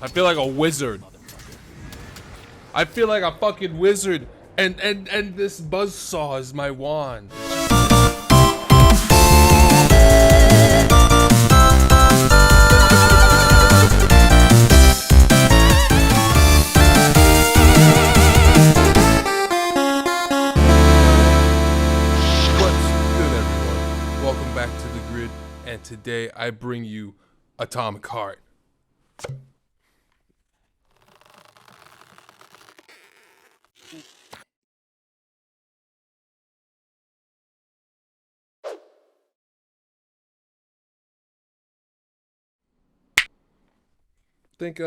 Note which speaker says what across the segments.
Speaker 1: I feel like a wizard. I feel like a fucking wizard. And this buzzsaw is my wand. Back to the grid, and today I bring you Atomic Heart. I think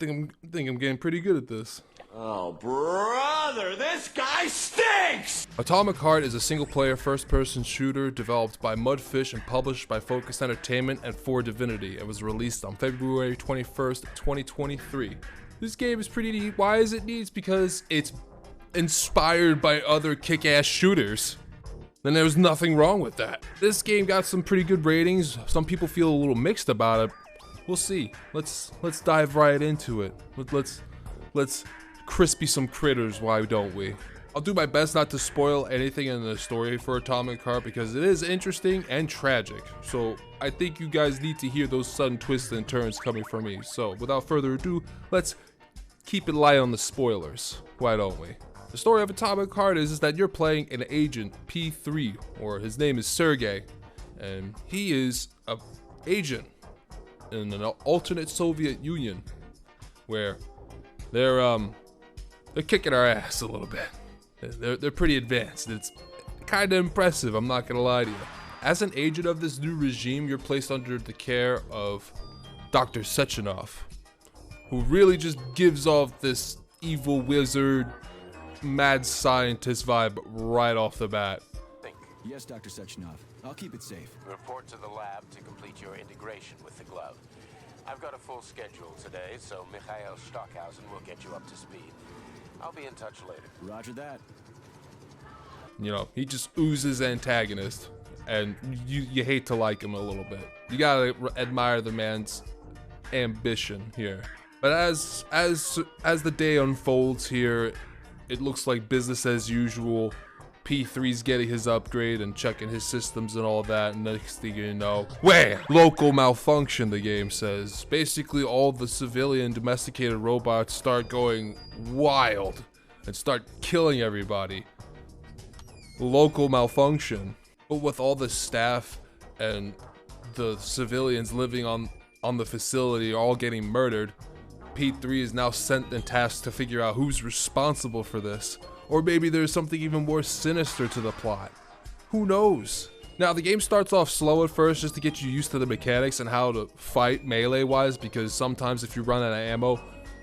Speaker 1: I'm getting pretty good at this.
Speaker 2: Oh, brother, this guy stinks!
Speaker 1: Atomic Heart is a single-player, first-person shooter developed by Mudfish and published by Focus Entertainment and 4Divinity. It was released on February 21st, 2023. This game is pretty neat. Why is it neat? It's because it's inspired by other kick-ass shooters. Then there's nothing wrong with that. This game got some pretty good ratings. Some people feel a little mixed about it. We'll see. Let's dive right into it. Let's crispy some critters, why don't we? I'll do my best not to spoil anything in the story for Atomic Heart because it is interesting and tragic. So I think you guys need to hear those sudden twists and turns coming from me. So without further ado, let's keep it light on the spoilers, why don't we? The story of Atomic Heart is that you're playing an agent, P3, or his name is Sergey, and he is an agent in an alternate Soviet Union where they're kicking our ass a little bit. They're pretty advanced. It's kind of impressive, I'm not gonna lie to you. As an agent of this new regime, you're placed under the care of Dr. Sechenov, who really just gives off this evil wizard, mad scientist vibe right off the bat.
Speaker 3: Yes, Dr. Sechenov. I'll keep it safe.
Speaker 4: Report to the lab to complete your integration with the glove. I've got a full schedule today, so Mikhail Stockhausen will get you up to speed. I'll be in touch later.
Speaker 3: Roger that.
Speaker 1: You know, he just oozes antagonist, and you hate to like him a little bit. You gotta admire the man's ambition here. But as the day unfolds here, it looks like business as usual. P3's getting his upgrade and checking his systems and all that, and next thing you know, wham! Local malfunction, the game says. Basically, all the civilian domesticated robots start going wild and start killing everybody. Local malfunction. But with all the staff and the civilians living on the facility all getting murdered, P3 is now sent and tasked to figure out who's responsible for this. Or maybe there's something even more sinister to the plot. Who knows? Now, the game starts off slow at first just to get you used to the mechanics and how to fight melee-wise, because sometimes if you run out of ammo,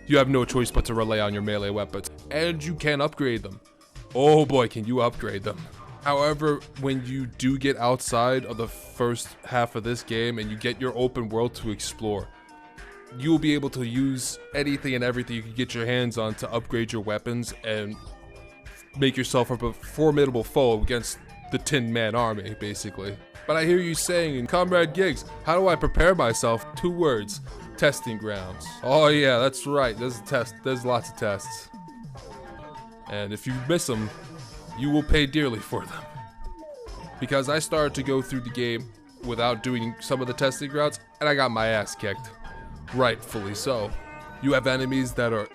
Speaker 1: you have no choice but to rely on your melee weapons. And you can upgrade them. Oh boy, can you upgrade them. However, when you do get outside of the first half of this game and you get your open world to explore, you'll be able to use anything and everything you can get your hands on to upgrade your weapons and make yourself a formidable foe against the Tin Man army, basically. But I hear you saying, Comrade Giggs, how do I prepare myself? 2 words, testing grounds. Oh yeah, that's right, there's lots of tests. And if you miss them, you will pay dearly for them. Because I started to go through the game without doing some of the testing grounds, and I got my ass kicked. Rightfully so. You have enemies that are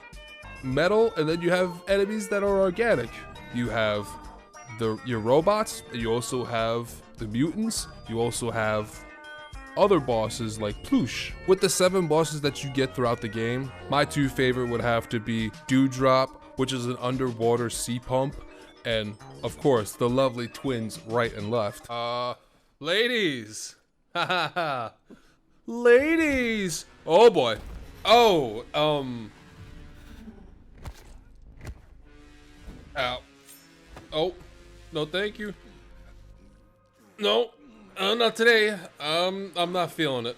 Speaker 1: metal, and then you have enemies that are organic. You have your robots, and you also have the mutants. You also have other bosses like Ploosh. With the 7 bosses that you get throughout the game, my 2 favorite would have to be Dewdrop, which is an underwater sea pump, and of course the lovely twins right and left. Ladies. Ladies. Oh boy. Oh, ow. Oh, no thank you. No, not today. I'm not feeling it.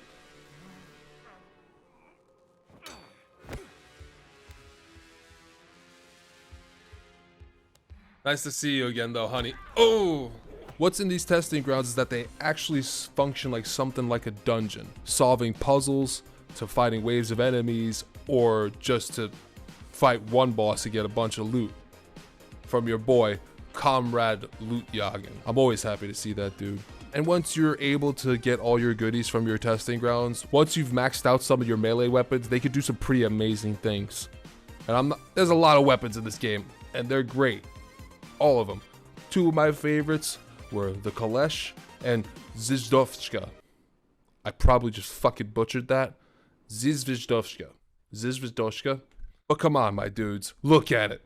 Speaker 1: Nice to see you again though, honey. Oh! What's in these testing grounds is that they actually function like something like a dungeon, solving puzzles, to fighting waves of enemies, or just to fight one boss to get a bunch of loot from your boy, Comrade Loot Yagen. I'm always happy to see that dude. And once you're able to get all your goodies from your testing grounds, once you've maxed out some of your melee weapons, they could do some pretty amazing things. And there's a lot of weapons in this game, and they're great. All of them. Two of my favorites were the Kalesh and Zizhdovchka. I probably just fucking butchered that. Zizhdovchka. But come on, my dudes. Look at it.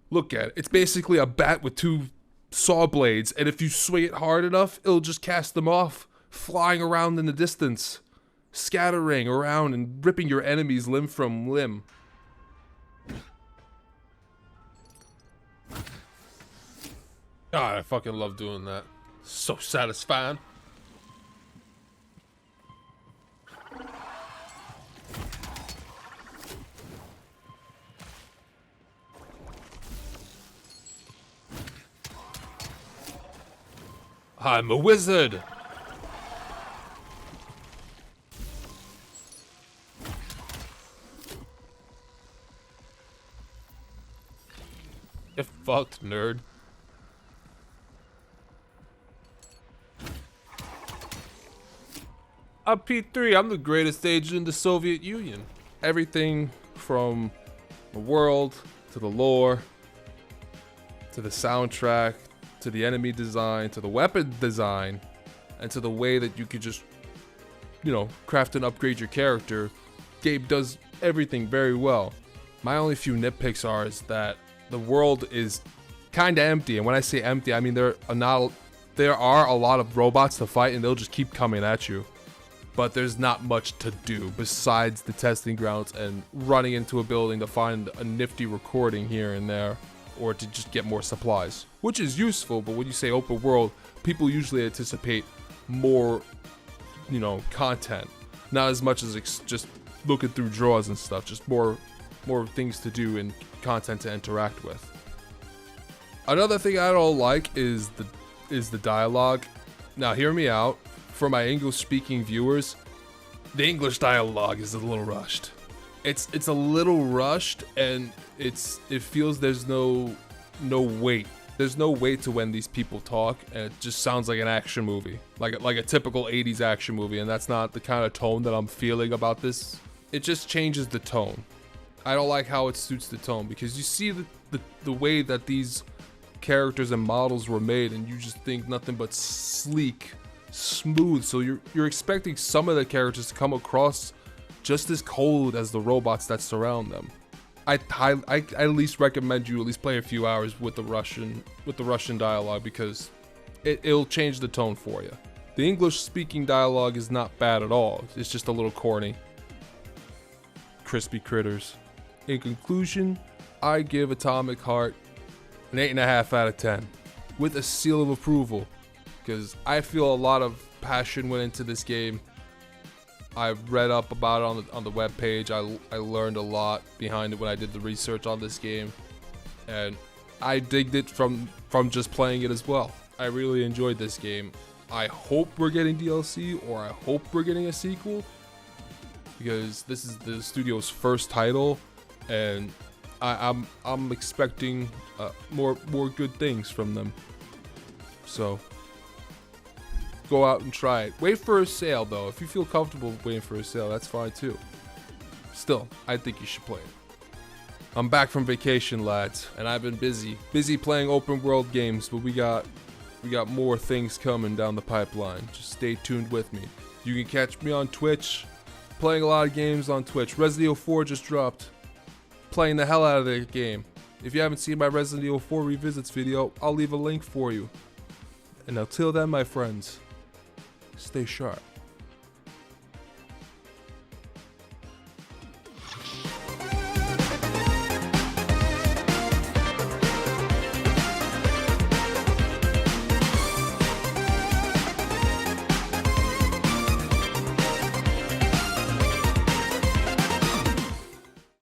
Speaker 1: Look at it. It's basically a bat with two saw blades, and if you swing it hard enough, it'll just cast them off, flying around in the distance, scattering around and ripping your enemies limb from limb. God, I fucking love doing that. So satisfying. I'm a wizard! Get fucked, nerd. I'm P3, I'm the greatest agent in the Soviet Union. Everything from the world, to the lore, to the soundtrack, to the enemy design, to the weapon design, and to the way that you could just, you know, craft and upgrade your character. Gabe does everything very well. My only few nitpicks are is that the world is kind of empty, and when I say empty, I mean there are a lot of robots to fight, and they'll just keep coming at you. But there's not much to do besides the testing grounds and running into a building to find a nifty recording here and there, or to just get more supplies, which is useful. But when you say open world, people usually anticipate more, you know, content, not as much as just looking through drawers and stuff, just more things to do and content to interact with. Another thing I don't like is the dialogue. Now hear me out. For my English speaking viewers, the English dialogue is a little rushed. It's a little rushed, and it feels there's no weight. There's no weight to when these people talk, and it just sounds like an action movie, like a typical 80s action movie, and that's not the kind of tone that I'm feeling about this. It just changes the tone. I don't like how it suits the tone, because you see the way that these characters and models were made, and you just think nothing but sleek, smooth. So you're expecting some of the characters to come across just as cold as the robots that surround them. I at least recommend you at least play a few hours with the Russian dialogue, because it'll change the tone for you. The English speaking dialogue is not bad at all. It's just a little corny. Crispy critters. In conclusion, I give Atomic Heart an 8.5 out of 10 with a seal of approval, because I feel a lot of passion went into this game. I've read up about it on the webpage. I learned a lot behind it when I did the research on this game, and I digged it from just playing it as well. I really enjoyed this game. I hope we're getting DLC, or I hope we're getting a sequel, because this is the studio's first title, and I'm expecting more good things from them. So go out and try it. Wait for a sale though. If you feel comfortable waiting for a sale, that's fine too. Still, I think you should play it. I'm back from vacation, lads, and I've been busy playing open world games, but we got more things coming down the pipeline. Just stay tuned with me. You can catch me on Twitch, playing a lot of games on Twitch. Resident Evil 4 just dropped. Playing the hell out of the game. If you haven't seen my Resident Evil 4 revisits video, I'll leave a link for you. And until then, my friends, stay sharp.